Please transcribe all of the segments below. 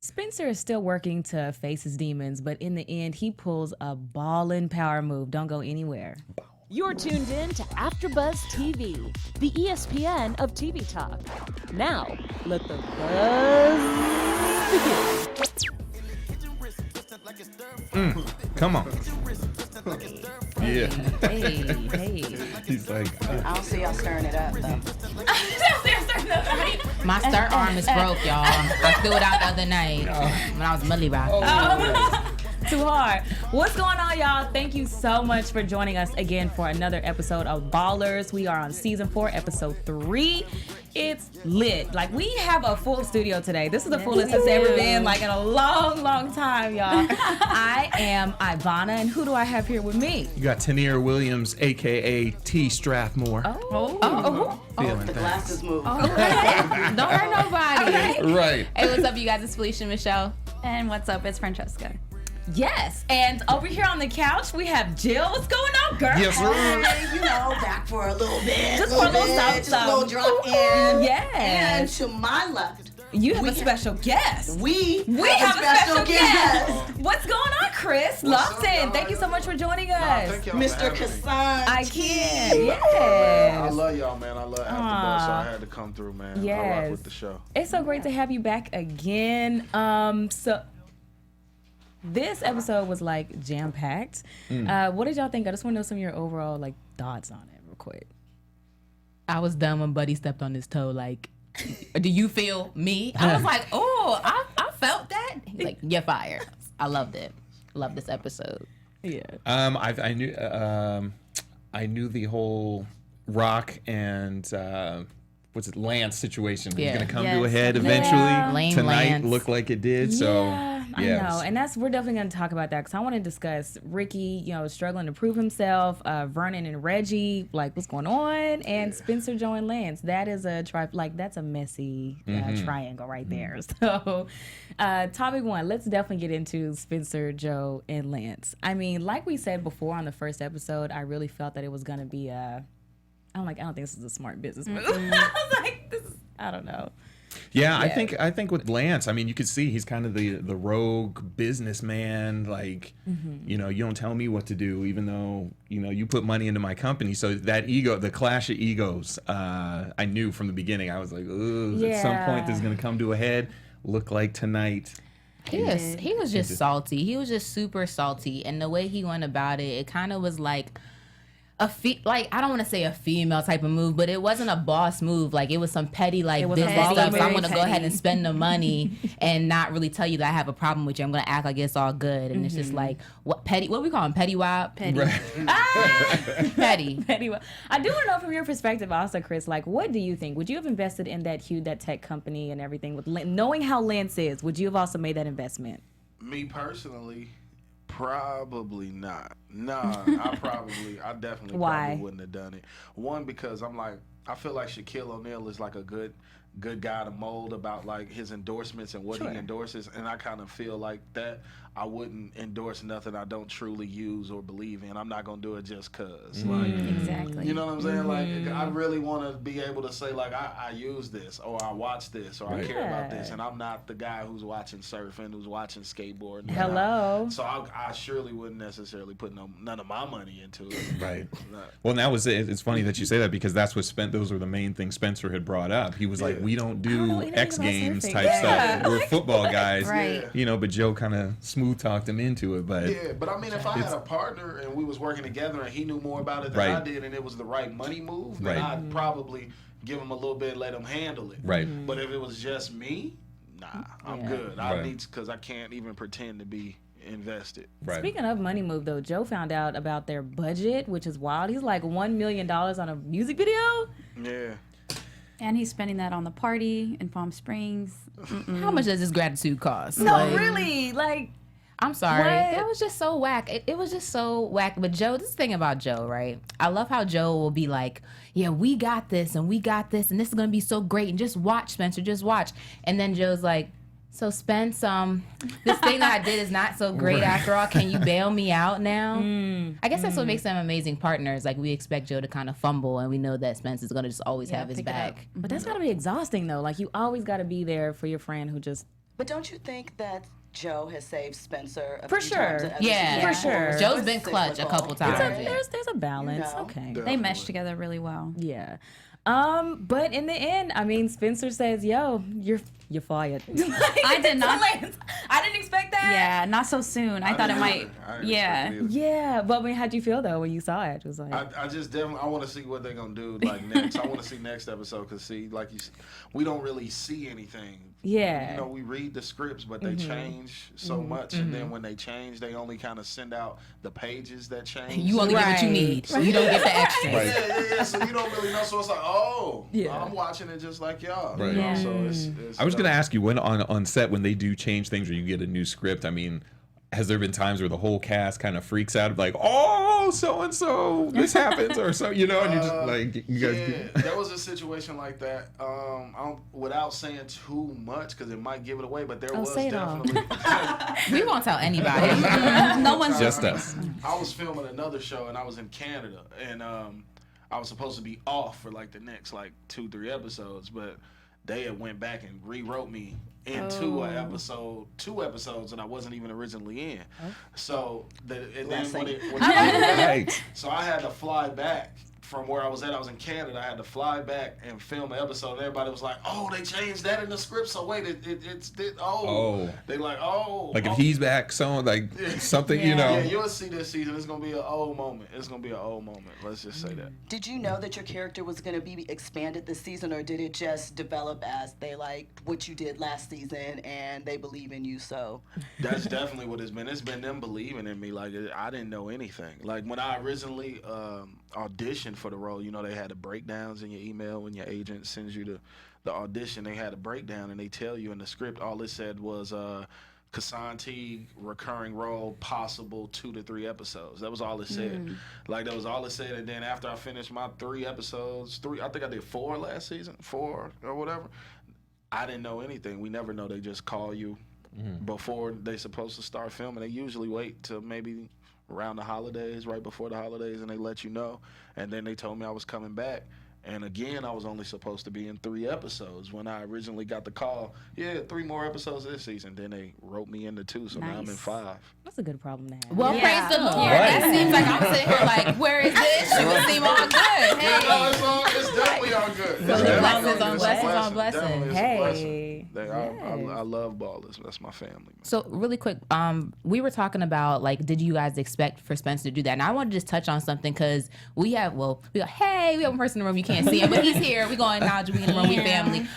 Spencer is still working to face his demons, but in the end, he pulls a ballin' power move. Don't go anywhere. You're tuned in to AfterBuzz TV, the ESPN of TV talk. Now, let the buzz begin. Come on. Yeah. Hey. He's like, I don't see y'all stirring it up, though. My stir arm is broke, y'all. I threw it out the other night when I was Millie Rock. Too hard. What's going on, y'all? Thank you so much for joining us again for another episode of Ballers. We are on season 4, episode 3. It's lit. Like, we have a full studio today. This is the fullest it's ever been, like, in a long, long time, y'all. I am Ivanna, and who do I have here with me? you got Tenere Williams, a.k.a. T. Strathmore. Feeling The things. glasses move. Don't hurt nobody. Right. Hey, what's up, you guys? It's Felicia Michelle. And what's up? It's Francesa. Yes, and over here on the couch, we have Jill. What's going on, girl? Yes, sir. Hey, back for a little bit. Just for a little something. Just a little drop in. Yes. And to my left, You have a special guest. we have a special guest. guest. What's going on, Kris Lofton? Thank you so much for joining us. Thank y'all Mr. for having me. Kisan I Tegaue. can. Yes. I love y'all, man. I love AfterBuzz, so I had to come through, man. I Yes. rock with the show. It's so great to have you back again. So this episode was like jam-packed. What did y'all think? I just want to know some of your overall like thoughts on it real quick. I was done when Buddy stepped on his toe. Like, do you feel me? I was like, oh, I felt that. He's like, you're fired. I loved it. Love this episode. Yeah. I knew the whole Rock and Lance situation was Yeah. going to come to a Yes. head Yeah. eventually. Lame Tonight Lance. looked like it did. So Yeah, I know, and we're definitely going to talk about that because I want to discuss Ricky, struggling to prove himself, Vernon and Reggie, like what's going on, and Spencer, Joe, and Lance. That is that's a messy triangle right there. So, topic 1, let's definitely get into Spencer, Joe, and Lance. I mean, like we said before on the first episode, I really felt that it was going to be I don't think this is a smart business move. I was like, I don't know. Yeah, I think with Lance, I mean, you could see he's kind of the rogue businessman. Like, you don't tell me what to do, even though you put money into my company. So that ego, the clash of egos, I knew from the beginning. I was like, ooh, at some point this is gonna come to a head. Look like tonight. He was just salty. He was just super salty, and the way he went about it, it kind of was like I don't want to say a female type of move, but it wasn't a boss move. Like, it was some petty, like, business petty, stuff. So I'm very going to go ahead petty. and spend the money and not really tell you that I have a problem with you. I'm going to act like it's all good. And it's just like, what we call him? Petty wop? Petty. Petty. Anyway, I do want to know from your perspective also, Kris, like, what do you think? Would you have invested in that tech company and everything with knowing how Lance is? Would you have also made that investment? Me personally, probably not. Nah, I definitely Why? probably wouldn't have done it. One, because I feel like Shaquille O'Neal is like a good guy to mold about like his endorsements and what he endorses, and I kind of feel like that I wouldn't endorse nothing I don't truly use or believe in. I'm not gonna do it just cause. Like, Exactly. you know what I'm saying? Like, I really want to be able to say like I use this or I watch this or I care about this, and I'm not the guy who's watching surfing, who's watching skateboarding. Hello. So I surely wouldn't necessarily put none of my money into it. Right. Well, and that was it. It's funny that you say that because that's what those were the main things Spencer had brought up. He was like, we don't know do anything X about Games surfing. type Yeah. stuff. We're football guys. Right. But Joe kind of smooth talked him into it. But Yeah, but I mean, if I had a partner and we was working together and he knew more about it than I did and it was the right money move, then I'd probably give him a little bit, let him handle it. Right. But if it was just me, nah, I'm good. I need because I can't even pretend to be invested. right. Speaking of money move, though, Joe found out about their budget, which is wild. He's like $1 million on a music video. Yeah. And he's spending that on the party in Palm Springs. How much does this gratitude cost? No, Like, really. Like, I'm sorry. What? It was just so whack. It was just so whack. But Joe, this thing about Joe, right? I love how Joe will be like, yeah, we got this and we got this and this is going to be so great. And just watch, Spencer, just watch. And then Joe's like, so Spence, this thing that I did is not so great after all. Can you bail me out now? I guess that's what makes them amazing partners. Like, we expect Joe to kind of fumble and we know that Spence is going to just always have his pick it up. back. but that's got to be exhausting, though. Like, you always got to be there for your friend who just But don't you think that Joe has saved Spencer For few times sure. at Yeah. For sure. Joe's been clutch a couple times. There's a balance. You know. Okay. They mesh together really well. Yeah. But in the end, I mean, Spencer says, "Yo, you're fired." I did not. I didn't expect that. Yeah, not so soon. I thought it might. Yeah. Yeah, but I mean, how'd you feel though when you saw it? It was like, I just definitely I want to see what they're gonna do like next. I want to see next episode because like we don't really see anything. yeah, You know, we read the scripts, but they change so much, and then when they change, they only kind of send out the pages that change. You only get what you Right. need. So you don't get the extras. Right. Yeah. So you don't really know. So it's like, oh, Yeah. I'm watching it just like y'all. Right. You know? Yeah. So it's I was going to ask you, when on set, when they do change things or you get a new script, I mean, has there been times where the whole cast kind of freaks out, like, oh, so and so, this happens, or so, you know, and you're just like, you guys. Yeah, there was a situation like that. Without saying too much, because it might give it away, but there was say it all. definitely. We won't tell anybody. No one's Just us. I was filming another show and I was in Canada, and I was supposed to be off for like the next like 2-3 episodes, but they had went back and rewrote me into two episodes that I wasn't even originally in. So and then when it Right. so I had to fly back from where I was at. I was in Canada. I had to fly back and film an episode. And everybody was like, "Oh, they changed that in the script." So wait, they like, "Oh." Like if he's back, so like something, you know. Yeah, you'll see this season. It's gonna be an old moment. It's gonna be an old moment. Let's just say that. Did you know that your character was going to be expanded this season, or did it just develop as they liked what you did last season and they believe in you? So That's definitely what it's been. It's been them believing in me. Like I didn't know anything. Like when I originally auditioned for the role, you know, they had the breakdowns in your email when your agent sends you the audition. They had a breakdown and they tell you in the script all it said was Kisan Tegaue recurring role, possible 2 to 3 episodes. That was all it said. Like that was all it said. And then after I finished my 3 episodes, I think I did 4 last season, 4 or whatever. I didn't know anything. We never know. They just call you before they supposed to start filming. They usually wait till maybe around the holidays, right before the holidays, and they let you know. And then they told me I was coming back. And again, I was only supposed to be in 3 episodes when I originally got the call. Yeah, 3 more episodes this season. Then they wrote me into 2, so now I'm in 5. that's a good problem to have. Well, Yeah. praise the Lord. Right. That seems like I'm sitting here like, where is this? It would seem all good. Yeah, no, Hey. it's definitely all good. It's Blessings definitely on all good. It's a blessings on blessings. Definitely, it's a Hey. blessing. I love ballers. That's my family. Man. So really quick, we were talking about like, did you guys expect for Spencer to do that? And I want to just touch on something because we have one person in the room, you can't see him, but he's here. We're going now, we in the room with family.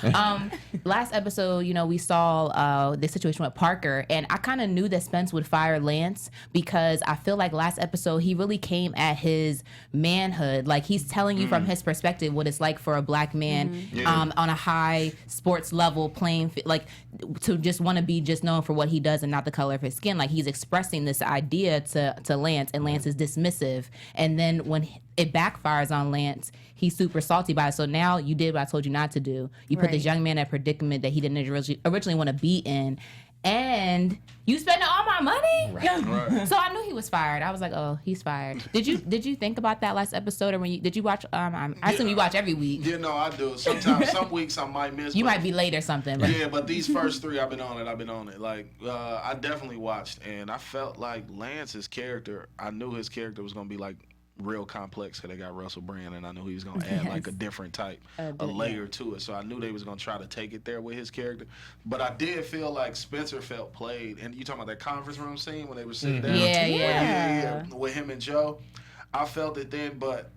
Last episode, you know, we saw the situation with Parker, and I kind of knew that Spence would fire Lance because I feel like last episode he really came at his manhood. Like he's telling you from his perspective what it's like for a black man on a high sports level playing, like to just want to be just known for what he does and not the color of his skin. Like he's expressing this idea to Lance, and Lance is dismissive. And then when it backfires on Lance, he's super salty by it. So now you did what I told you not to do. You put this young man in a predicament that he didn't originally want to be in. And you spending all my money? Right. So I knew he was fired. I was like, oh, he's fired. Did you think about that last episode, or did you watch? I assume you watch every week. Yeah, no, I do. Sometimes, some weeks I might miss. You but- might be late or something. But Yeah, but these first 3, I've been on it. Like, I definitely watched, and I felt like Lance's character, I knew his character was going to be, like, real complex because they got Russell Brand, and I knew he was going to add, like, a different type, a layer to it. So I knew they was going to try to take it there with his character. But I did feel like Spencer felt played. And you talking about that conference room scene when they were sitting down? Yeah. With him and Joe. I felt it then, but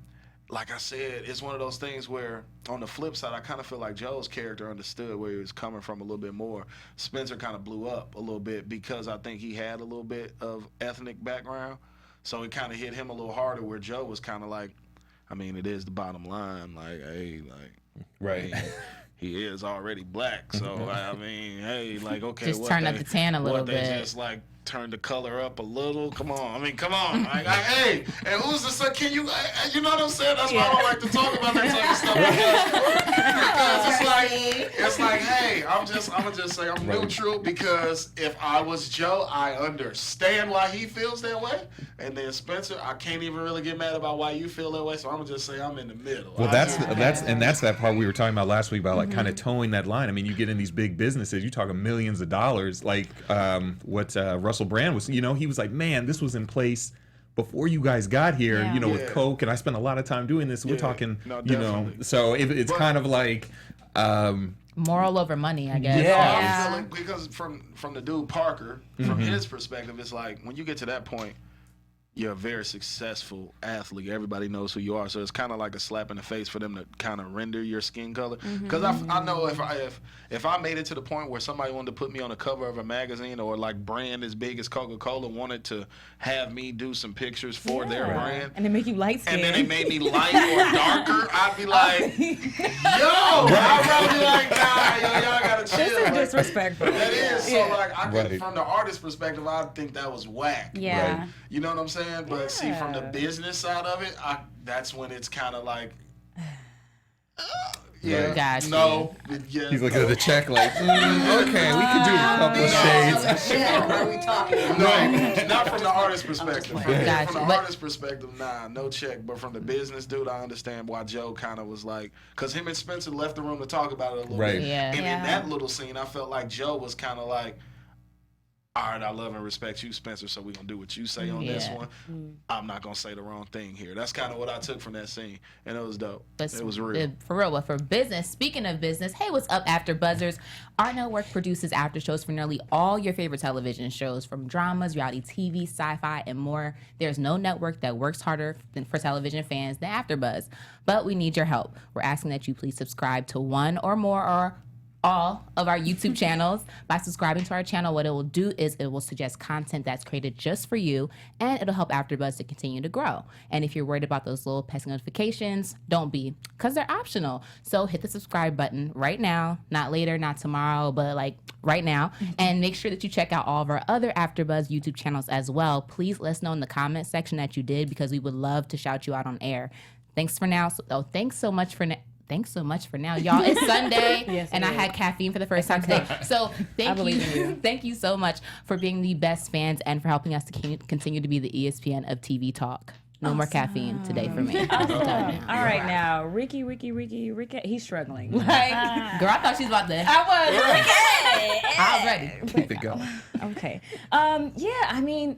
like I said, it's one of those things where on the flip side, I kind of feel like Joe's character understood where he was coming from a little bit more. Spencer kind of blew up a little bit because I think he had a little bit of ethnic background. So it kind of hit him a little harder where Joe was kind of like, I mean, it is the bottom line. Like, hey, like, Right. he is already black. So, I mean, hey, like, okay. just what turn they, up the tan a little what, bit. They just, like, turn the color up a little. Come on. I mean, come on. Like, hey, and who's the son? Can you, you know what I'm saying? That's why I don't like to talk about that type of stuff. Because it's like, hey, I'm gonna just say I'm neutral, because if I was Joe, I understand why he feels that way. And then Spencer, I can't even really get mad about why you feel that way. So I'm gonna just say I'm in the middle. Well, that's that part we were talking about last week about like kind of towing that line. I mean, you get in these big businesses, you're talking millions of dollars. Like what Russell Brand was, he was like, man, this was in place before you guys got here, with Coke, and I spent a lot of time doing this. We're talking, so it's kind of like moral over money, I guess. I feel like, because from the dude Parker, from his perspective, it's like when you get to that point, you're a very successful athlete. Everybody knows who you are. So it's kind of like a slap in the face for them to kind of render your skin color. Because I know if I made it to the point where somebody wanted to put me on the cover of a magazine, or like brand as big as Coca-Cola wanted to have me do some pictures for their brand, and they make you light skin, and then they made me light or darker, I'd be like, yo, I'd rather be like, nah, y'all gotta chill. This is disrespectful. That is. So like, from the artist perspective, I think that was whack. Yeah. Right. You know what I'm saying? But see, from the business side of it, that's when it's kind of like, Gotcha. no. Yeah, he's looking at the check like, okay, we could do a couple of shades. What are we talking about? No, not from the artist perspective. From Gotcha. the artist perspective, nah, no check. But from the business dude, I understand why Joe kind of was like, because him and Spencer left the room to talk about it a little bit. Yeah. And in that little scene, I felt like Joe was kind of like, all right, I love and respect you, Spencer, so we're going to do what you say on this one. I'm not going to say the wrong thing here. That's kind of what I took from that scene, and it was dope. But it was real. For real, but for business, speaking of business, hey, what's up, AfterBuzzers? Our network produces after shows for nearly all your favorite television shows, from dramas, reality TV, sci-fi, and more. There's no network that works harder for television fans than AfterBuzz. But we need your help. We're asking that you please subscribe to one or more or all of our YouTube channels. By subscribing to our channel, what it will do is it will suggest content that's created just for you, and it'll help AfterBuzz to continue to grow. And if you're worried about those little pesky notifications, don't be, because they're optional. So hit the subscribe button right now, not later, not tomorrow, but like right now. And make sure that you check out all of our other AfterBuzz YouTube channels as well. Please let us know in the comment section that you did, because we would love to shout you out on air. Thanks for now. Thanks so much for now, y'all. It's Sunday, and I had caffeine for the first time today. So thank you so much for being the best fans and for helping us to continue to be the ESPN of TV talk. No more caffeine today for me. All right, now, Ricky, he's struggling. Like, girl, I thought she was about to. I was ready. Keep it going. Okay. I mean,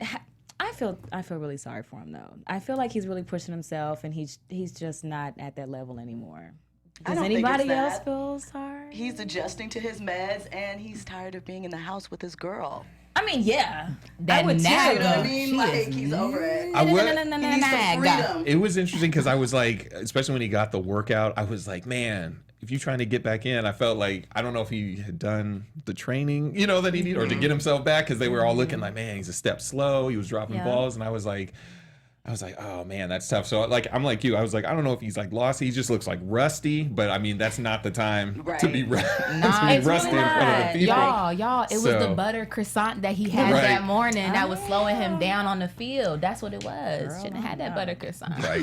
I feel really sorry for him though. I feel like he's really pushing himself, and he's just not at that level anymore. Does anybody else feel sorry? He's adjusting to his meds, and he's tired of being in the house with his girl. I mean, yeah. That I would too. You know what I nagger. mean? Like, he's over it. I would. He needs some freedom. It was interesting because I was like, especially when he got the workout, I was like, man, if you're trying to get back in, I felt like, I don't know if he had done the training, that he needed, or to get himself back, because they were all looking like, man, he's a step slow. He was dropping balls, and I was like, oh man, that's tough. So like, I'm like you. I was like, I don't know if he's like lost. He just looks like rusty. But I mean, that's not the time to be rusty in front of the people. Y'all, it was the butter croissant that he had that morning that was slowing him down on the field. That's what it was. Shouldn't have had that butter croissant. Right.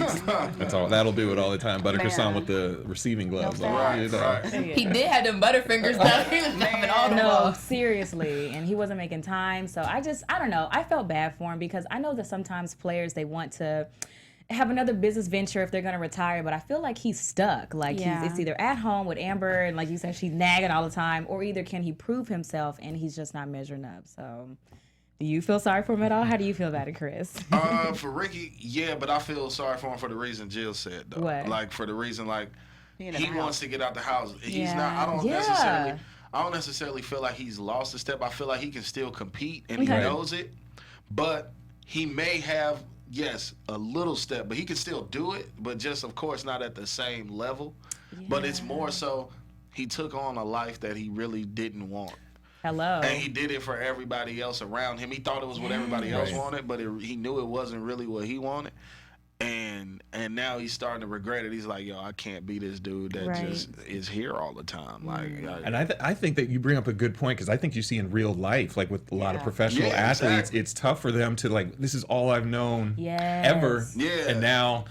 That's all. That'll do it all the time. Butter croissant with the receiving gloves. He did have them butterfingers though. He was dropping all the balls. Seriously, and he wasn't making time. So I don't know. I felt bad for him, because I know that sometimes players, they want to have another business venture if they're going to retire, but I feel like he's stuck. Like it's either at home with Amber, and like you said, she's nagging all the time, or either can he prove himself, and he's just not measuring up. So do you feel sorry for him at all? How do you feel about it, Kris? For Ricky, yeah, but I feel sorry for him for the reason Jill said though. What? Like for the reason like he wants to get out the house. He's not. I don't necessarily feel like he's lost a step. I feel like he can still compete, and he knows it, but he may have. Yes, a little step, but he can still do it, but just, of course, not at the same level. Yeah. But it's more so he took on a life that he really didn't want. Hello. And he did it for everybody else around him. He thought it was what everybody else wanted, but he knew it wasn't really what he wanted. And now he's starting to regret it. He's like, yo, I can't be this dude that Right. just is here all the time. Like, And I think that you bring up a good point, because I think you see in real life, like with a lot of professional Yeah, athletes, exactly. it's tough for them to like, this is all I've known Yes. ever. Yeah. And now,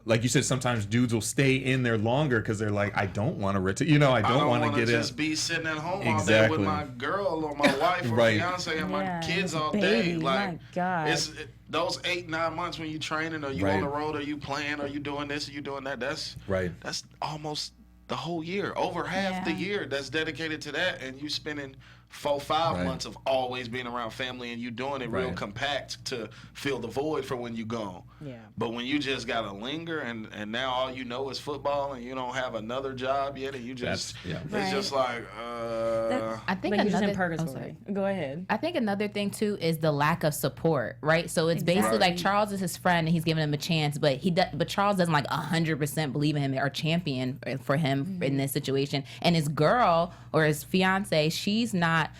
like you said, sometimes dudes will stay in there longer because they're like, I don't want to retire. You know, I don't want to wanna get just in. be sitting at home all day Exactly. with my girl or my wife or Right. fiance and my Yeah, kids and all baby, day. my Like, God. those 8-9 months when you training or you Right. on the road or you playing or you doing this or you doing that, that's almost the whole year, over half the Yeah. year that's dedicated to that, and you spending 4-5 Right. months of always being around family, and you doing it real Right. compact to fill the void for when you gone. Yeah. But when you just gotta linger and now all you know is football and you don't have another job yet, and you just it's just like I think Like you're just another in oh, purgatory. sorry. Go ahead. I think another thing too is the lack of support, right? So it's basically like Charles is his friend and he's giving him a chance, but but Charles doesn't like 100% believe in him or champion for him in this situation. And his girl or his fiance, she's not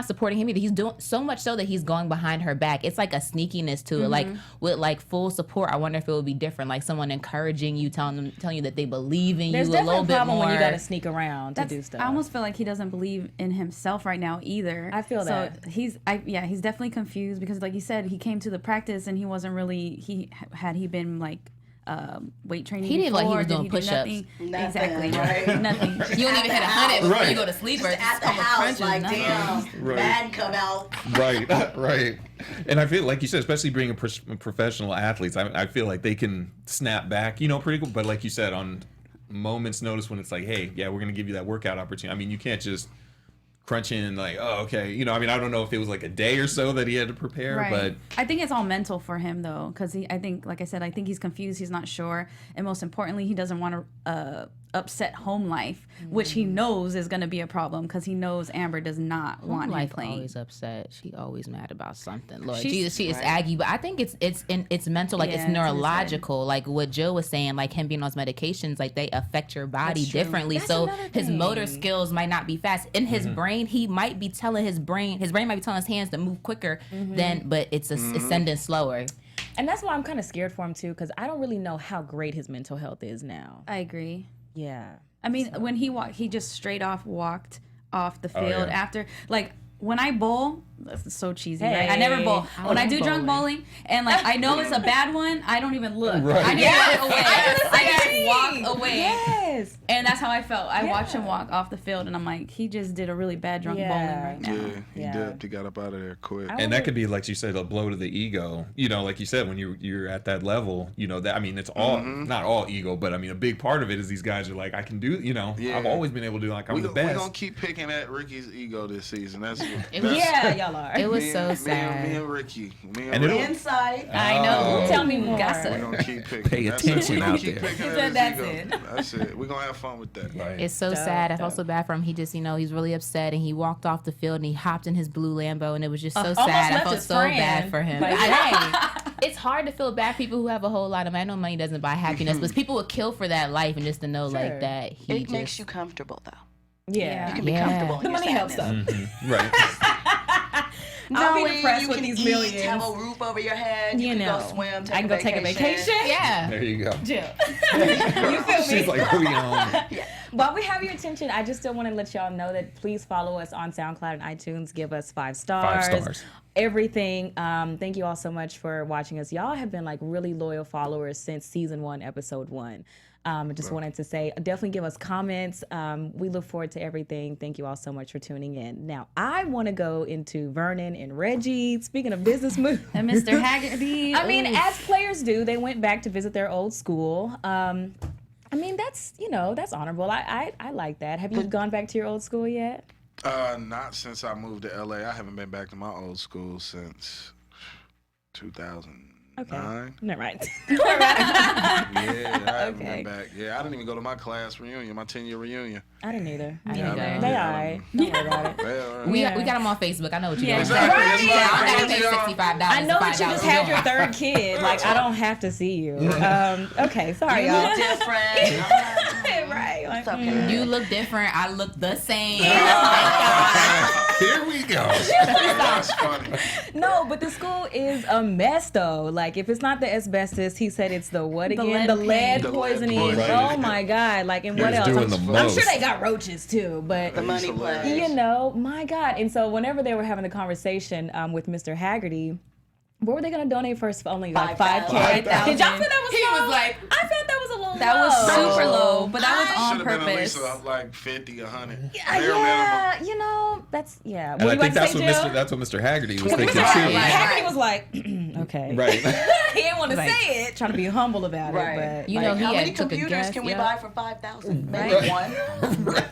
supporting him either. He's doing so much so that he's going behind her back. It's like a sneakiness to it. Like with like full support, I wonder if it would be different. Like someone encouraging you, telling you that they believe in There's you a little definitely bit a problem more. when you got to sneak around to do stuff. I almost feel like he doesn't believe in himself right now either. I feel that. So he's definitely confused because, like you said, he came to the practice and he wasn't really had he been like weight training. He didn't like he before? was Did doing do push-ups. nothing? Nothing, Exactly. right? Nothing. You don't even hit 100 before you go to sleep. Or Just at the house, like, damn, bad come out. Right. And I feel like you said, especially being a professional athletes, I feel like they can snap back, pretty cool. But like you said, on moments notice when it's like, hey, yeah, we're going to give you that workout opportunity. I mean, you can't just crunch in like, oh, okay. I mean, I don't know if it was like a day or so that he had to prepare, Right. but I think it's all mental for him though, because I think, like I said, I think he's confused. He's not sure, and most importantly, he doesn't want to upset home life, which he knows is going to be a problem because he knows Amber does not want him Life playing. always upset. She always mad about something. Lord She's- Jesus, she is Aggie, but I think it's mental, like Yeah, it's it's in his neurological. Like what Jill was saying, like him being on those medications, like they affect your body That's true. differently. That's So another his motor thing. skills might not be fast. In his brain, he might be telling his brain might be telling his hands to move quicker but it's sending slower. And that's why I'm kind of scared for him too, because I don't really know how great his mental health is now. I agree. Yeah. I mean, when he walked, he just straight off walked off the field yeah. after. Like, when I bowl, that's so cheesy, Hey, right? I never bowl. I When I love do drunk bowling. bowling, and like I know it's a bad one, I don't even look. Right. I just walk away. I just walk away. Yes. And that's how I felt. I watched him Yeah. walk off the field, and I'm like, he just did a really bad drunk Yeah. bowling right now. yeah, he Yeah. dipped. He got up out of there quick. and that could be, like you said, a blow to the ego. Like you said, when you're at that level, that, I mean, it's all not all ego, but I mean, a big part of it is these guys are like, I can do. Yeah. I've always been able to do. Like, I'm the We're best. gonna keep picking at Ricky's ego this season. That's Yeah, y'all are. It was me so and- sad. Me and Ricky. Me And and it'll- Ricky. Inside. I know. Oh. Tell me more. We're Gossip. gonna keep picking. Pay That's it. attention We're gonna out keep there. picking He at said his that's ego. it. That's it. We're gonna have fun with that. Right. It's so sad. I felt so bad for him. He just, he's really upset, and he walked off the field and he hopped in his blue Lambo, and it was just so Almost sad. I left felt his so friend. bad for him. Like, It's hard to feel bad for people who have a whole lot of money. I know money doesn't buy happiness, but people would kill for that life, and just to know Sure. like that he It just makes you comfortable, though. Yeah. You can be Yeah. comfortable in The your money helps sadness. though. Right. Don't be Knowing depressed you with can these eat, millions. have a roof over your head. You, You can know. go swim. I can go take a vacation. yeah. There you go. Jill. You feel me? She's like, who we on? While we have your attention, I just still want to let y'all know that please follow us on SoundCloud and iTunes. Give us 5 stars. 5 stars. Everything. Thank you all so much for watching us. Y'all have been like really loyal followers since season 1, episode 1. I just wanted to say, definitely give us comments. We look forward to everything. Thank you all so much for tuning in. Now, I want to go into Vernon and Reggie. Speaking of business moves. And Mr. Haggerty. I mean, oof. as players do, they went back to visit their old school. I mean, that's honorable. I like that. Have you gone back to your old school yet? Not since I moved to LA. I haven't been back to my old school since 2009. Okay. Never mind. Yeah, I haven't Okay. been back. Yeah, I didn't even go to my class reunion, my 10-year reunion. I didn't either. I didn't Yeah, go. They Yeah. all right. Don't worry about it. Well, We got them on Facebook. I know what you're doing. Exactly. Right. It's I don't like, gotta pay $65. I know to that find you out just what had you're your doing. 3rd kid. Like, I don't have to see you. Okay, sorry, You y'all. look different. Right. Like, It's okay. You look different. I look the same. Thank God. Here we go. That's funny. No, but the school is a mess though. Like if it's not the asbestos, he said it's the what again? The lead The lead poisoning. poisoning. Oh my God! Like and He what was else? doing the I'm sure most. they got roaches too, but The money play. you know, my God. And so whenever they were having the conversation with Mr. Haggerty, what were they going to donate first? Only like 5K. 5,000. Did y'all feel that was He low? was like, I felt that was a little That low. was super low, but that was on Should have been at purpose. least like 50, 100. Yeah, you know, that's yeah. And What I you think about to say, Jill? that's what Mr. Haggerty was Mr. thinking too. Haggerty was like, okay. Right. He didn't want to say it, trying to be humble about Right. it. But You know, like, he How had many took a computers guess, can we yeah. buy for 5,000? Maybe one.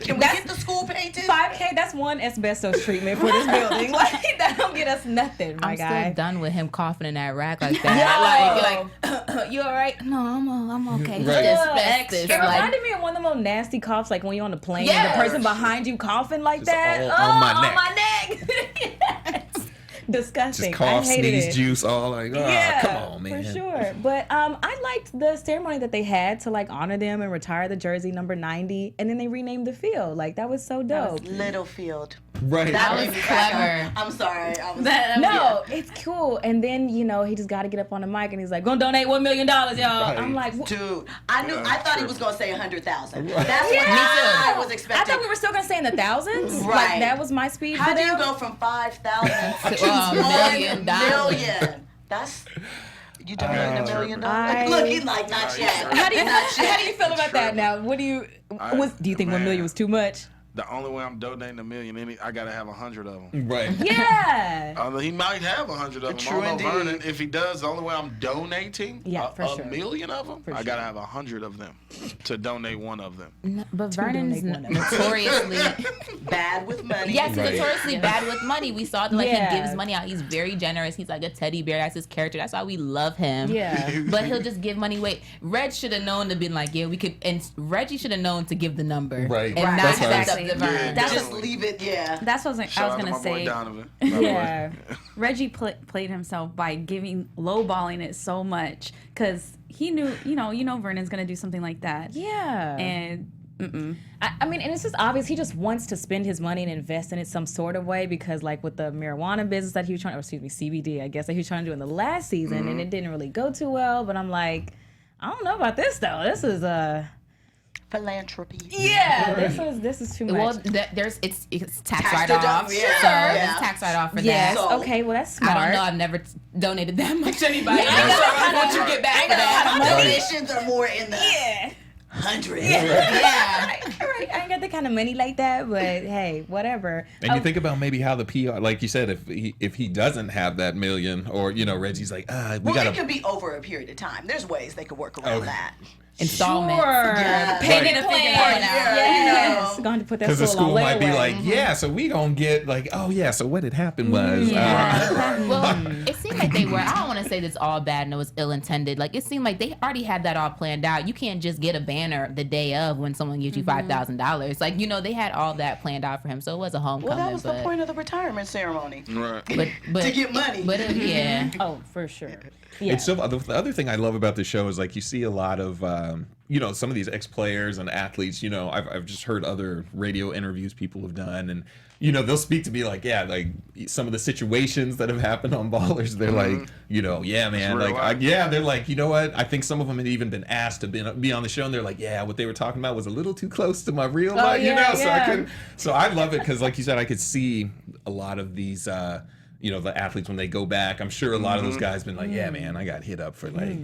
Can we get the school painted? 5K, that's one asbestos treatment for this building. Like that don't get us nothing, my I'm guy. still done with him coughing in that rack like that. Like, you all right? No, I'm okay. Right. Just Ugh. asbestos. It Like, reminded me of one of the most nasty coughs, like when you're on the plane and Yes. the person behind you coughing like Just that. all on my neck. my neck. Yes. Disgusting. Just cough, I hated sneeze, it. juice, all like, oh, Yeah, come on, man. for sure. But I liked the ceremony that they had to like honor them and retire the jersey number 90, and then they renamed the field. Like that was so dope. Littlefield. Right. That made was me crack up. clever. I'm sorry. I was No, it's cool. And then he just got to get up on the mic and he's like, "Gonna donate $1 million, y'all." Right. I'm like, "What?" Dude, I thought he was gonna say 100,000. That's Yeah. what I was I expecting. thought we were still gonna say in the thousands. Like Right. that was my speed. How for do you them. go from 5,000 to $1 million? $1 million? That's you donating $1 million. I- Look, he's like not yet. How do you Not yet. how do you feel about that now? What do you do you think 1 million was too much? The only way I'm donating $1 million, I gotta have 100 of them. Right. Yeah. He might have 100 of them. True I don't know, indeed. Vernon. If he does, the only way I'm donating Yeah, for a sure. million of them, I sure. gotta have 100 of them to donate one of them. but Vernon's donate one of them. notoriously, Bad with money. yes, he's Right. notoriously bad with money. We saw that, like, Yeah. he gives money out. He's very generous. He's like a teddy bear. That's his character. That's why we love him. Yeah. But he'll just give money away. Reg should have known to be like, yeah, we could, and Reggie should have known to give the number. Right. And Right. not That's have what I up was- to Vern. Just definitely. leave it. Yeah. That's what I Shout was out to gonna my boy say. Donovan. Yeah. Reggie played himself by lowballing it so much because he knew, you know, Vernon's gonna do something like that. Yeah. And I mean, and it's just obvious he just wants to spend his money and invest in it some sort of way because, like, with the marijuana business that he was trying, or excuse me, CBD, I guess, that he was trying to do in the last season, and it didn't really go too well. But I'm like, I don't know about this though. This is Philanthropy. this is too much. Well, it's tax Tax write off. deduct, yeah. So Yeah. it's tax write off for yes. that. So- Okay. Well, that's smart. I don't know. I've never donated that much to anybody. Yeah, I don't know I how know. much you get back I for know that. my donations are more in the hundreds. Yeah. Right. I ain't got the kind of money like that, but hey, whatever. And you think about maybe how the PR, like you said, if he doesn't have that million, or Reggie's like, we Well, gotta. it could be over a period of time. There's ways they could work around Okay. that. Installments. Sure. Yeah. Payment Right. plan. Yeah. Yes. Going to put that Because the school school on might be layaway. like, yeah, so we gonna get like, oh yeah, so what had happened was, Well, it seemed like they were. I don't want to say this all bad and it was ill intended. Like it seemed like they already had that all planned out. You can't just get a banner the day of when someone gives you $5,000. Like they had all that planned out for him. So it was a homecoming. Well, that was but, the point of the retirement ceremony. Right. But To get money. But yeah. Oh, for sure. Yeah. It's so the other thing I love about the show is like you see a lot of some of these ex-players and athletes. I've just heard other radio interviews people have done, and they'll speak to me like, yeah, like some of the situations that have happened on Ballers. They're like, yeah, man, real like, life. they're like, you know what? I think some of them had even been asked to be on the show, and they're like, yeah, what they were talking about was a little too close to my real life, yeah, So yeah. I couldn't. So I love it because, like you said, I could see a lot of these. The athletes when they go back, I'm sure a lot of those guys been like, yeah, man, I got hit up for like,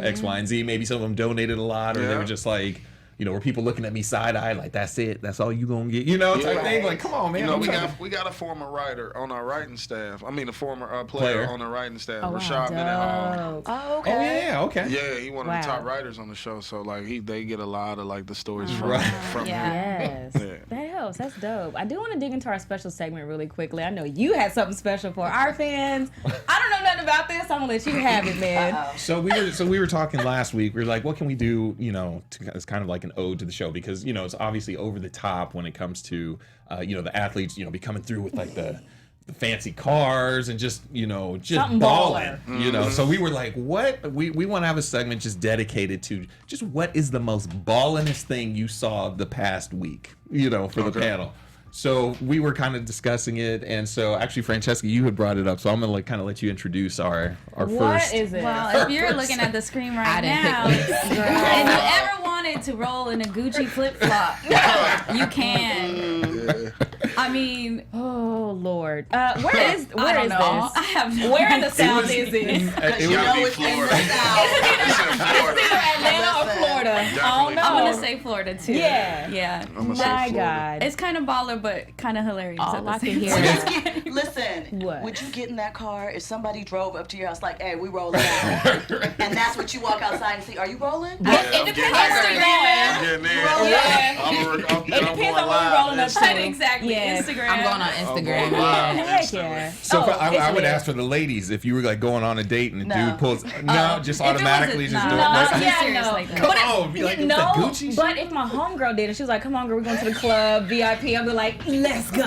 X, Y, and Z. Maybe some of them donated a lot, or they Yeah. were just like, were people looking at me side eye like, that's it, that's all you gonna get, type thing. Like, come on, man. I'm trying to- we got a former writer on our writing staff. I mean, a former player on our writing staff, Oh, Rashad Mendenhall. dope. Oh, Oh okay. yeah, okay. Yeah, he one of Wow. the top writers on the show. So like they get a lot of like the stories from Right. from him. Yes. Yeah. That helps. That's dope. I do want to dig into our special segment really quickly. I know you had something special for our fans. I don't know nothing about this. I'm gonna let you have it, man. So we were talking last week. We were like, what can we do? It's kind of like an ode to the show because it's obviously over the top when it comes to the athletes. Be coming through with like the fancy cars and just Something balling. baller. So we were like, what? We want to have a segment just dedicated to just what is the most ballingest thing you saw the past week. For the panel. So we were kind of discussing it, and so actually, Francesca, you had brought it up, so I'm gonna kind of let you introduce our first. What is it? Well, if you're looking at the screen I right didn't now, pick this. and you ever wanted to roll in a Gucci flip flop, you can. I mean, Oh Lord. Where is I don't know. this? I have no Where in the idea. South is this? It Gotta was, be Florida. It's in Florida. Atlanta or Listen, Florida? I don't definitely know. I'm gonna say Florida too. Yeah. Yeah. I'm gonna say My Florida. God. It's kind of baller, but kind of hilarious. All at the I same can hear time. is Listen, What? would you get in that car if somebody drove up to your house like, hey, we rolling out? And that's what you walk outside and see, are you rolling? Yeah, I'm It getting depends there. on Instagram. I'm getting there. Yeah. I'm It depends going on where live. we're rolling up to. Right, exactly. Yeah. Instagram. I'm going on I'm Instagram. going live. Yeah. Heck Instantly. yeah. so Oh, I it's would lit. ask for the ladies if you were like going on a date and the No. dude pulls no, just if it was automatically a- just no, do it. no, Like, it's Yeah, serious no. like that. But Come on, be like, it's no, the Gucci shit. but if my homegirl did it, she was like, come on, girl, we're going to the club, VIP, I'll be like, let's go.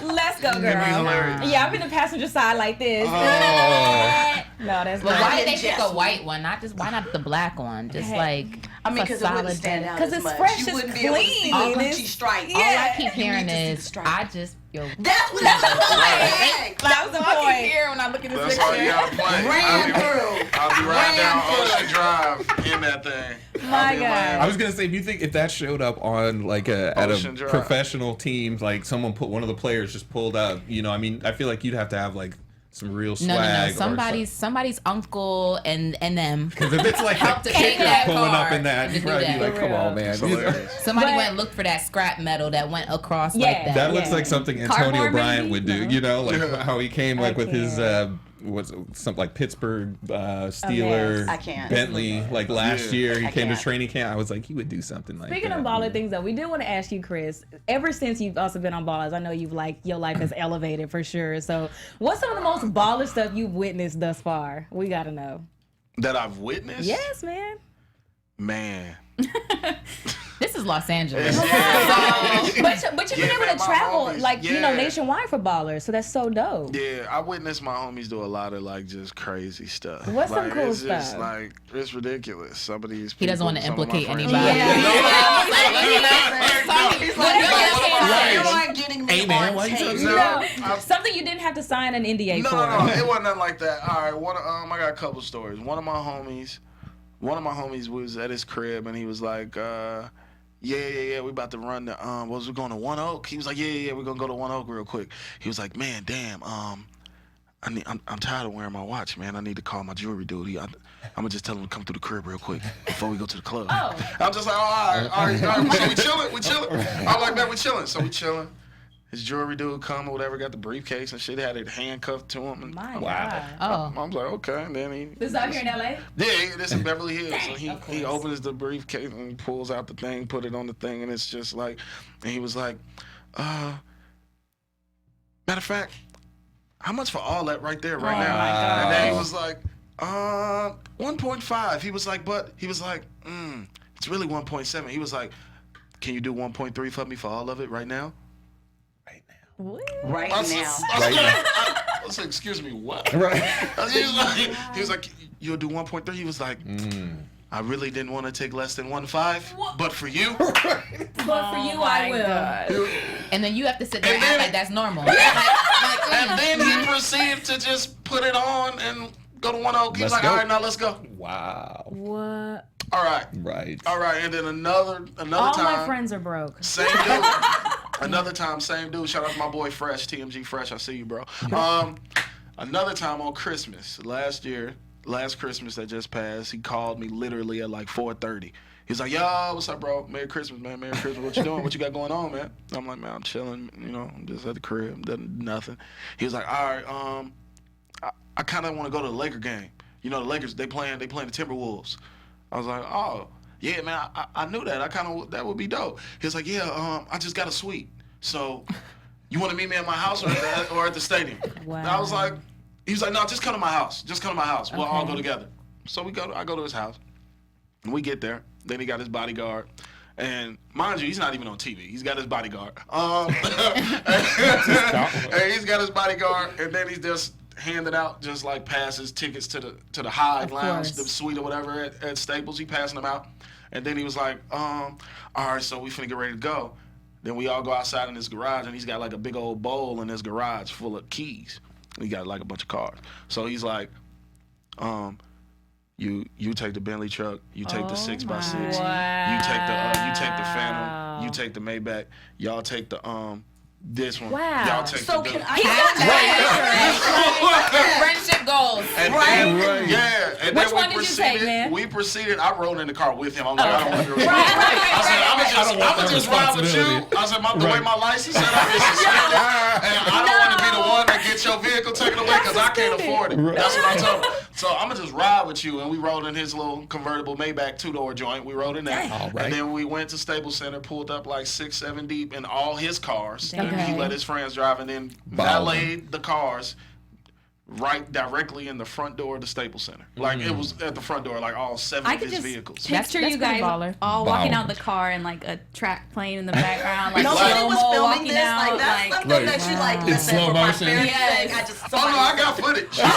Let's go, girl. hilarious. Yeah, I'm in the passenger side like this. Oh. No, that's But not. why did they Just- pick a white one? Why not the black one? Just Hey. like I mean, a because it wouldn't solid stand day. out 'Cause as it's much. fresh, You it's wouldn't be able to see the clean, Gucci it's- stripe. All I keep You hearing need to see the is stripe. I just That's what that's the point. That was the all I keep point. hearing when I look at this That's all you picture. gotta play. Ran through. I'll be riding down Ran through. Ocean Drive in that thing. My I'll be in God. I Miami. was gonna say, if you think if that showed up on like at Ocean a Drive. professional team, like someone put one of the players just pulled up, I mean, I feel like you'd have to have like some real swag. No. Somebody's uncle and them. Because if it's like Help the to take kicker that pulling car up in that, to you'd do probably be that. like, For come on, real. man. It's hilarious. Somebody But- went and looked for that scrap metal that went across Yeah. like that. That looks Yeah. like something Antonio Cardboard, Bryant maybe? would do, No. like how he came like with his can't. what's something like Pittsburgh Steeler I can't. Bentley like last Yeah. year he I came to can't. training camp. I was like he would do something like Speaking that. of baller things, though, we do want to ask you, Kris. Ever since you've also been on Ballers, I know you've your life has elevated for sure. So, what's some of the most baller stuff you've witnessed thus far? We gotta know. That I've witnessed? Yes, man. Man. This is Los Angeles. But you've been Yeah, able man, to my travel, homies, nationwide for Ballers. So that's so dope. Yeah, I witnessed my homies do a lot of like just crazy stuff. What's some like, cool it's just stuff? like it's ridiculous. Some of these He doesn't people, want to some of my implicate friends- anybody. He's like, Right. you aren't getting me Hey, man, on why you tape. talking No, Something you didn't have to sign an NDA no, for. no, it wasn't nothing like that. All right, I got a couple stories. One of my homies was at his crib and he was like, yeah, we about to run the was we going to One Oak? He was like, yeah, we're gonna go to One Oak real quick. He was like, man, damn, I'm tired of wearing my watch, man. I need to call my jewelry dude. I'm gonna just tell him to come through the crib real quick before we go to the club. Oh. I'm just like, all right. So we chilling. I'm like, man, we chilling. So we chilling. His jewelry dude come or whatever, got the briefcase and shit, had it handcuffed to him. And My Wow. God. Oh. I was like, okay. And then he. This is out here in LA? Yeah, this in Beverly Hills. So Of he course. opens the briefcase and he pulls out the thing, put it on the thing, and it's just like, and he was like, matter of fact, how much for all that right there, right Oh now? my God. And then he was like, 1.5. He was like, it's really 1.7. He was like, can you do 1.3 for me for all of it right now? Right I now. was like, excuse me, what? Right. He was like, you'll do 1.3? He was like, I really didn't want to take less than 1.5, but for you. But for you, I will. And then you have to sit there and And act then- like that's normal. And then he proceeded to just put it on and go to One Oak. He was Let's like, go. all right, now let's go. Wow. What? All right. Right. All right. And then another All time. my friends are broke. Same dude. Another time, same dude. Shout out to my boy Fresh, TMG Fresh. I see you, bro. Another time on Christmas, last Christmas that just passed, he called me literally at like 4:30. He's like, yo, what's up, bro? Merry Christmas, man. Merry Christmas. What you doing? What you got going on, man? I'm like, man, I'm chilling. I'm just at the crib. Nothing. He was like, all right, I kind of want to go to the Laker game. The Lakers, they playing the Timberwolves. I was like, oh, yeah, man, I knew that. That would be dope. He was like, yeah, I just got a suite. So you want to meet me at my house or at the stadium? Wow. And I was like, he was like, no, just come to my house. Just come to my house. We'll all Okay. go together. So I go to his house. And we get there. Then he got his bodyguard. And mind you, he's not even on TV. He's got his bodyguard. And he's got his bodyguard. And then he's just handing out just like passes, tickets to the Hyde Of Lounge, course. the suite or whatever at Staples. He passing them out. And then he was like, all right, so we finna get ready to go. Then we all go outside in his garage, and he's got like a big old bowl in his garage full of keys. He got like a bunch of cars. So he's like, you take the Bentley truck, you take the 6x6, you take the Phantom, you take the Maybach, y'all take the this one. Wow. Y'all take So the can I? Friendship goals. and yeah. And Which then one did you take, man? We proceeded. I rode in the car with him. I'm like, I don't want to be I said, I'm gonna just ride with you. I said, the way my license set up is suspended, and I don't want to be the one that gets your vehicle taken away because I can't afford it. That's what I told him. So I'm gonna just ride with you, and we rode in his little convertible Maybach 2-door joint. We rode in that, and then we went to Staples Center, pulled up like 6-7 deep in all his cars. He let his friends drive, and then valeted the cars right directly in the front door of the Staples Center. Like it was at the front door, like all 7 of his vehicles. Picture That's you guys baller. all walking out the car and like a track playing in the background, like Nobody slow-mo was filming walking this. out, Like that's something that you like. It's Listen, slow for my motion. parents' Yes. sake, I just. Oh no, I got footage. I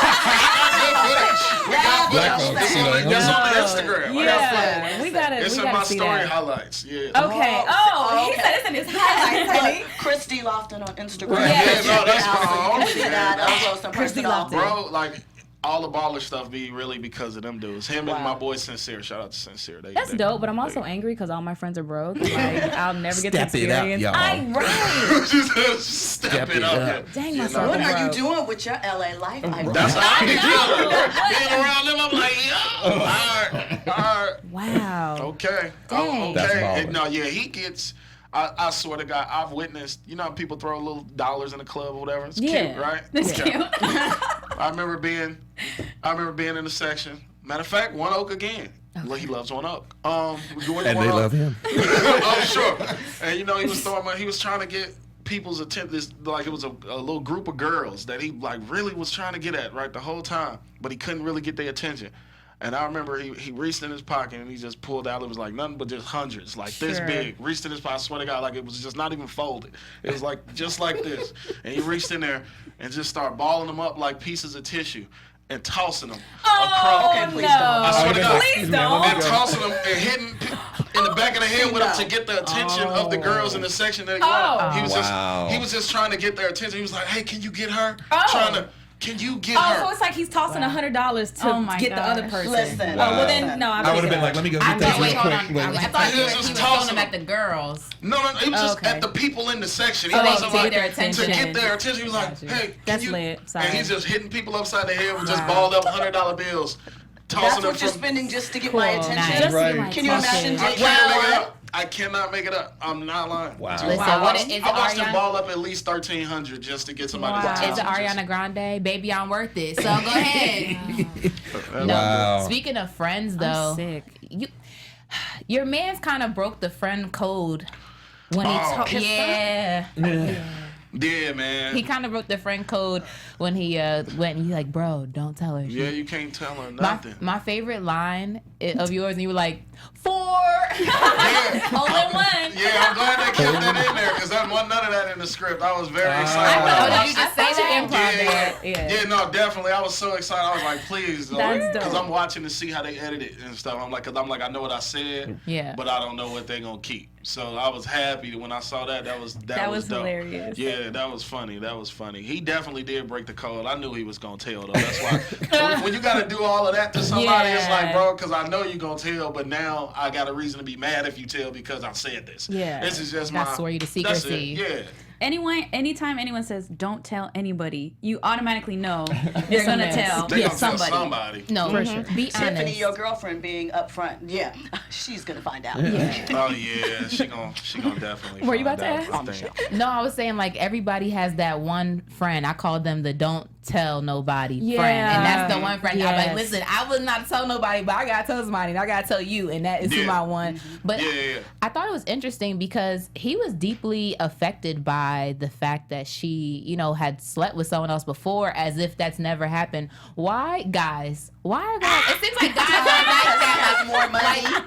got good footage. We got footage. It's on Instagram. I got footage. Yeah, we gotta. It's we in gotta my see story that. highlights. Yeah. Okay. Oh, he said it's in his highlights, honey. Kris Lofton on Instagram. Yeah, no, that's Allison, my you own can see shit. that. Up close and personal. Bro, like all the baller stuff be really because of them dudes. Him and my boy Sincere. Shout out to Sincere. That's dope, but I'm also angry because all my friends are broke. Like, I'll never get to Step it up, experience. y'all. I'm right. Just step it up. Dang, my You soul. know? What are you broke. doing with your LA life? That's how I be feeling. Being around them, I'm like, yo, all right. Wow. Okay. Dang. That's Okay. baller. And no, yeah, he gets. I swear to God, I've witnessed. You know, how people throw little dollars in the club or whatever. It's Yeah. cute, right? It's cute. I remember being in the section. Matter of fact, One Oak again. Look, he loves One Oak. We go into And One they Oak. love him. Oh, sure. And you know, he was throwing money. He was trying to get people's attention. Like it was a little group of girls that he like really was trying to get at right the whole time, but he couldn't really get their attention. And I remember he reached in his pocket and he just pulled out. It was like nothing but just hundreds, like this big. Reached in his pocket. I swear to God, like it was just not even folded. It was like just like this. And he reached in there and just started balling them up like pieces of tissue and tossing them across. Okay, please don't. I swear to God. Please don't. And tossing them and hitting in the back of the head with them to get the attention of the girls in the section that he wanted. He was Wow. he was just trying to get their attention. He was like, "Hey, can you get her?" Can you get Oh, her? so it's like he's tossing $100 to Oh my get the other gosh. person. Listen. Oh, well then, no, I would have been like, let me go get this Wait, real hold on. quick. Wait, I thought He was just he was throwing tossing them at the girls. No, it was just Okay. at the people in the section. He Oh, wasn't to like get their attention. to get their attention. He was like, Gotcha. "Hey, can That's you?" lit. Sorry. And he's just hitting people upside the head with just Wow. balled up $100 bills, tossing That's them what you're from. spending just to get my Cool. attention. Nice. Just Right. Can you imagine? I Jake can't make it Paul? up. I cannot make it up. I'm not lying. Wow. Listen, I what watched, is I watched him Ariana? ball up at least 1,300 just to get somebody's Wow. attention. Is it Ariana Grande? Baby, I'm worth it. So go ahead. No. Wow. Speaking of friends, though, sick. your man's kind of broke the friend code when he Oh. yeah. Yeah, man. He kind of broke the friend code when he went and he's like, bro, don't tell her. Yeah, you can't tell her My, nothing. my favorite line of yours, and you were like, 4. Yeah. Only one. Yeah, I'm glad they kept that in there because there wasn't none of that in the script. I was very Oh, excited. did you just say that? Improv there. Yeah. No, definitely. I was so excited. I was like, please, That's because dope. I'm watching to see how they edit it and stuff. I'm like, I know what I said, Yeah. but I don't know what they're gonna keep. So I was happy when I saw that. That was was dope. hilarious. Yeah, that was funny. That was funny. He definitely did break the code. I knew he was gonna tell though. That's why when you gotta do all of that to somebody, it's like, Yeah. bro, because I know you're gonna tell, but now I got a reason to be mad if you tell because I said this. Yeah. This is just That's my. where you the That's it. secrecy. Yeah. Anytime anyone says don't tell anybody, you automatically know you're gonna miss. tell They gonna tell somebody. somebody. No, For sure. be Tiffany, honest. your girlfriend, being upfront. Yeah, she's gonna find out. Oh yeah, she gonna definitely. Were you about find to out, ask? I think. No, I was saying like everybody has that one friend. I call them the don't tell nobody friend, Yeah. and that's the one friend. I'm like, Yes. listen, I would not tell nobody, but I gotta tell somebody, and I gotta tell you, and that is who Yeah. my one. But Yeah. I thought it was interesting because he was deeply affected by the fact that she, had slept with someone else before, as if that's never happened. Why, guys? Why are guys? It seems like guys are like that. Has more money.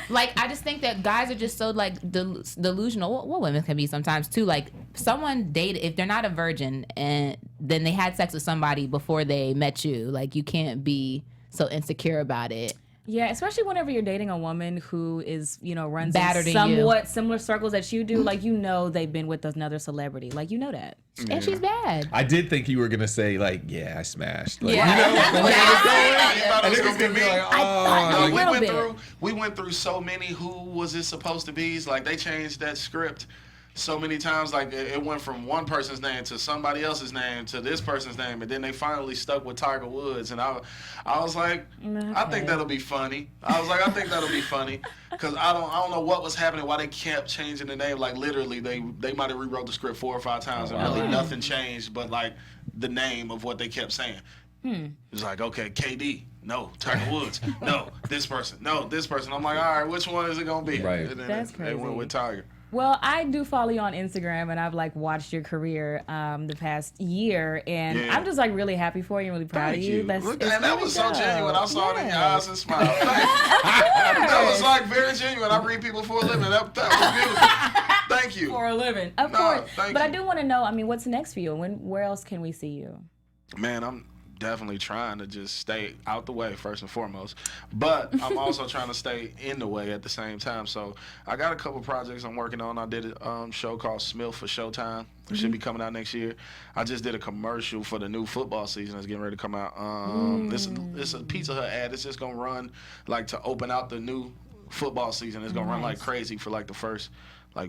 Like, I just think that guys are just so like delusional. Well, women can be sometimes too. Like, someone dated, if they're not a virgin and then they had sex with somebody before they met you, like, you can't be so insecure about it. Yeah, especially whenever you're dating a woman who is, runs Badder in than somewhat similar circles that you do. Like, they've been with another celebrity. Like, that. And she's bad. I did think you were gonna say like, yeah, I smashed. Like, Yeah. You thought it and was it was gonna be me. like, thought oh, a little bit. We went through so many. Who was it supposed to be? Like they changed that script so many times. Like it went from one person's name to somebody else's name to this person's name, and then they finally stuck with Tiger Woods. And I was like, I think that'll be funny. I think that'll be funny because I don't know what was happening. Why they kept changing the name? Like literally, they might have rewrote the script 4 or 5 times, and really nothing changed, but like the name of what they kept saying. It was like, okay, KD. No, Tiger Woods. No, this person. No, this person. I'm like, all right, which one is it gonna be? Right. And then That's they went crazy. with Tiger. Well, I do follow you on Instagram, and I've watched your career the past year, and I'm just really happy for you and really proud Thank of you. you. Look, It's and that really was so dope. genuine. I saw it in your Yeah. eyes and smiled. Thank you. That was very genuine. I read people for a living. That was beautiful. Thank you. For a living, of No, course. thank But I you. do want to know. What's next for you? Where else can we see you? Man, I'm definitely trying to just stay out the way first and foremost, but I'm also trying to stay in the way at the same time. So I got a couple projects I'm working on. I did a show called Smil for Showtime. It should be coming out next year. I just did a commercial for the new football season that's getting ready to come out. It's a Pizza Hut ad. It's just gonna run to open out the new football season. It's gonna run like crazy for the first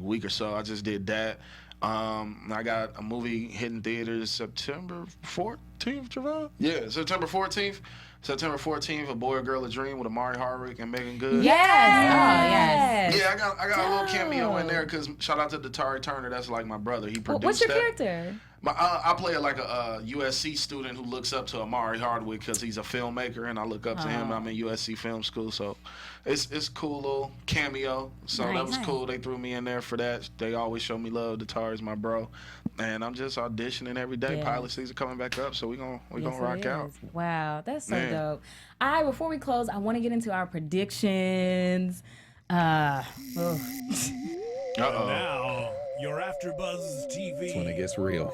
week or so. I just did that. I got a movie hitting theaters September 14th, Javon? Yeah, September 14th. September 14th, A Boy or Girl, A Dream with Amari Hardwick and Megan Good. Yes. Yeah, I got a little cameo in there because shout out to Datari Turner. That's my brother. He produced What's your that. character? I play a USC student who looks up to Amari Hardwick because he's a filmmaker, and I look up to him. I'm in USC film school, so it's cool little cameo. So that was cool. They threw me in there for that. They always show me love. Datari's my bro, and I'm just auditioning every day. Yeah. Pilot season coming back up, so we gonna rock out. Wow, that's so Man. dope. All right, before we close, I want to get into our predictions. Uh-oh. Now, your AfterBuzz TV. That's when it gets real.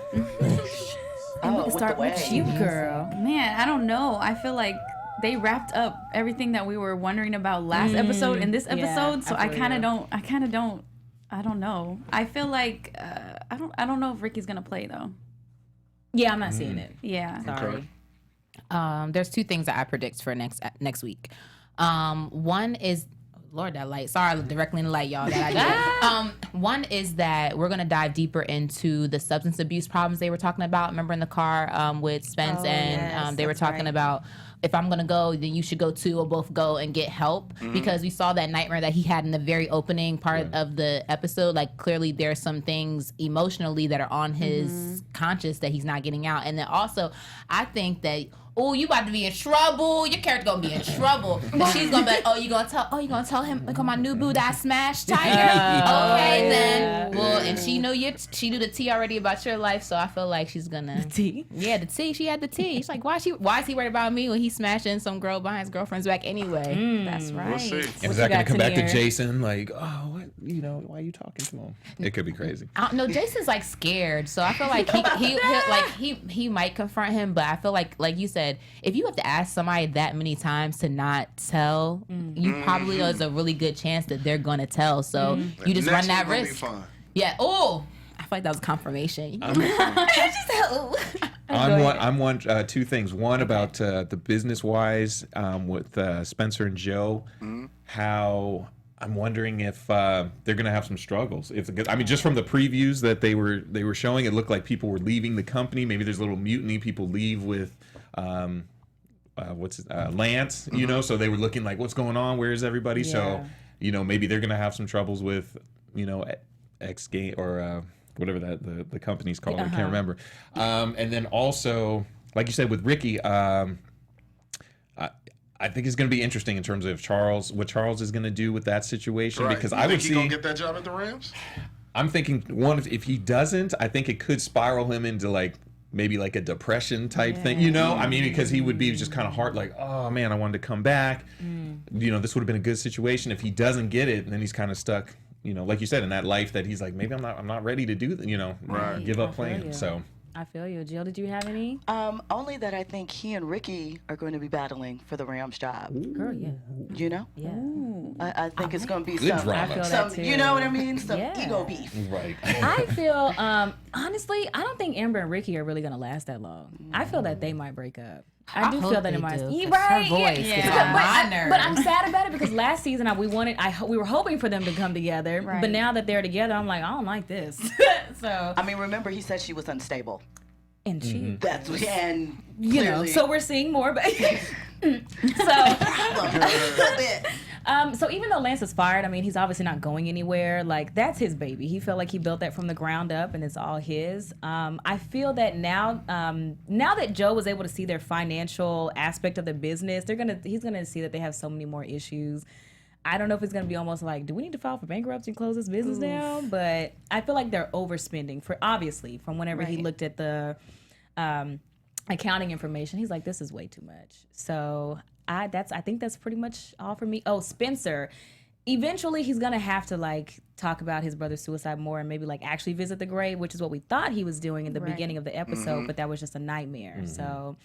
And we can start with you, girl. Man, I don't know. I feel like they wrapped up everything that we were wondering about last episode in this episode, so I kind of don't. I don't know. I feel like I don't know if Ricky's gonna play though. Yeah, I'm not seeing it. Yeah. Sorry. There's 2 things that I predict for next week. One is, Lord, that light. Sorry, I look directly in the light, y'all. That I did. One is that we're gonna dive deeper into the substance abuse problems they were talking about. Remember in the car with Spence and they were talking about, if I'm gonna go, then you should go too, or both go and get help, because we saw that nightmare that he had in the very opening part of the episode. Clearly there's some things emotionally that are on his conscious that he's not getting out. And then also, I think that, oh, you about to be in trouble. Your character gonna be in trouble. And she's gonna be like, oh, you gonna tell him, look at my new boo that I smashed Tiger. Okay, then. Well, and she knew the tea already about your life, so I feel like she's gonna. The tea? Yeah, the tea. She had the tea. She's like, why is he worried about me when he's smashing some girl behind his girlfriend's back anyway? That's right. We'll see. And is that going to come back to Tenere? Jason? Like, oh, what? Why are you talking to him? It could be crazy. I don't know. Jason's scared, so I feel like he might confront him, but I feel like you said, if you have to ask somebody that many times to not tell, you probably there's a really good chance that they're gonna tell. So you just run that Next week gonna risk. be fun. Yeah. Oh, I feel like that was confirmation. I'm one 2 things. One about the business wise with Spencer and Joe. How I'm wondering if they're going to have some struggles. Just from the previews that they were showing, it looked like people were leaving the company. Maybe there's a little mutiny. People leave with Lance. So they were looking like, what's going on? Where is everybody? Yeah. So maybe they're going to have some troubles with X game or whatever the company's called. I can't remember. And then also, like you said, with Ricky, I think it's going to be interesting in terms of what Charles is going to do with that situation. Right. Because You I would think see. he gonna get that job at the Rams? I'm thinking, one, if he doesn't, I think it could spiral him into maybe a depression type thing, because he would be just kind of hard, oh man, I wanted to come back. This would have been a good situation. If he doesn't get it, then he's kind of stuck, like you said, in that life that he's like, maybe I'm not ready to do that, Right. give up playing. So I feel you. Jill, did you have any? Only that I think he and Ricky are going to be battling for the Rams job. Girl, yeah. You know? Yeah. I think it's going to be Good some, drama. I feel some that too. you know what I mean? Some Yeah. ego beef. Right. I feel, honestly, I don't think Amber and Ricky are really going to last that long. I feel that they might break up. I do hope feel that they in my do, 'cause right, her voice yeah. gets Because- on but, my nerves. but I'm sad about it because last season we were hoping for them to come together, Right. but now that they're together, I'm like, I don't like this. So I mean, remember he said she was unstable. and she, That's and you know, clearly- so we're seeing more, but so. a little bit. So even though Lance is fired, I mean, he's obviously not going anywhere. Like, that's his baby. He felt like he built that from the ground up, and it's all his. I feel that now that Joe was able to see their financial aspect of the business, he's gonna see that they have so many more issues. I don't know if it's gonna be almost like, do we need to file for bankruptcy and close this business down? But I feel like they're overspending from whenever he Right. looked at the accounting information. He's like, this is way too much. So I think that's pretty much all for me. Oh, Spencer. Eventually he's gonna have to like talk about his brother's suicide more and maybe like actually visit the grave, which is what we thought he was doing in the Right. beginning of the episode, but that was just a nightmare. So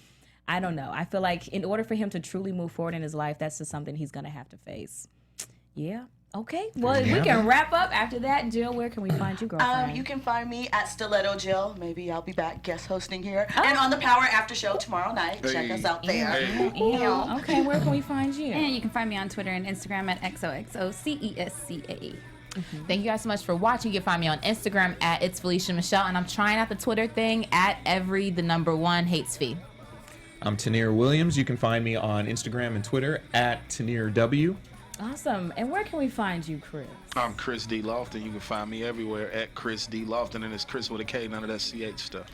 I don't know. I feel like in order for him to truly move forward in his life, that's just something he's gonna have to face. Yeah. Okay. Well, we can wrap up after that. Jill, where can we find you, girlfriend? You can find me at Stiletto Jill. Maybe I'll be back guest hosting here. And on the Power After Show tomorrow night. Check us out there. Ew. Okay, where can we find you? And you can find me on Twitter and Instagram at XOXOCESCA. Thank you guys so much for watching. You can find me on Instagram at It's Felicia Michelle, and I'm trying out the Twitter thing at @1hatesfee. I'm Tenere Williams. You can find me on Instagram and Twitter at TenereW. Awesome. And where can we find you, Kris? I'm Kris D. Lofton. You can find me everywhere at Kris D. Lofton, and it's Kris with a K, none of that CH stuff.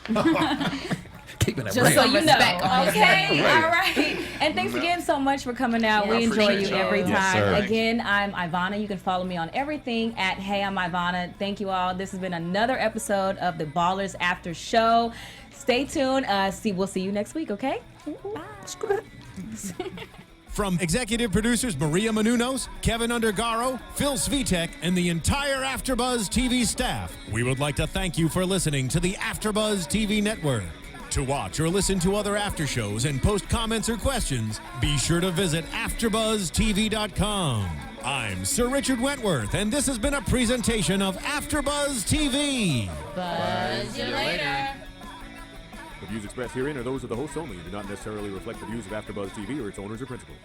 Keeping it Just so real. you know. Respect on his Okay, Right. all right. And thanks again so much for coming out. Yeah, We I enjoy appreciate you y'all. every Yes, time. sir. Again, I'm Ivanna. You can follow me on everything at Hey, I'm Ivanna. Thank you all. This has been another episode of the Ballers After Show. Stay tuned. We'll see you next week, okay? Bye. From executive producers Maria Menounos, Kevin Undergaro, Phil Svitek, and the entire AfterBuzz TV staff, we would like to thank you for listening to the AfterBuzz TV network. To watch or listen to other after shows and post comments or questions, be sure to visit AfterBuzzTV.com. I'm Sir Richard Wentworth, and this has been a presentation of AfterBuzz TV. Buzz you later. The views expressed herein are those of the hosts only and do not necessarily reflect the views of AfterBuzz TV or its owners or principals.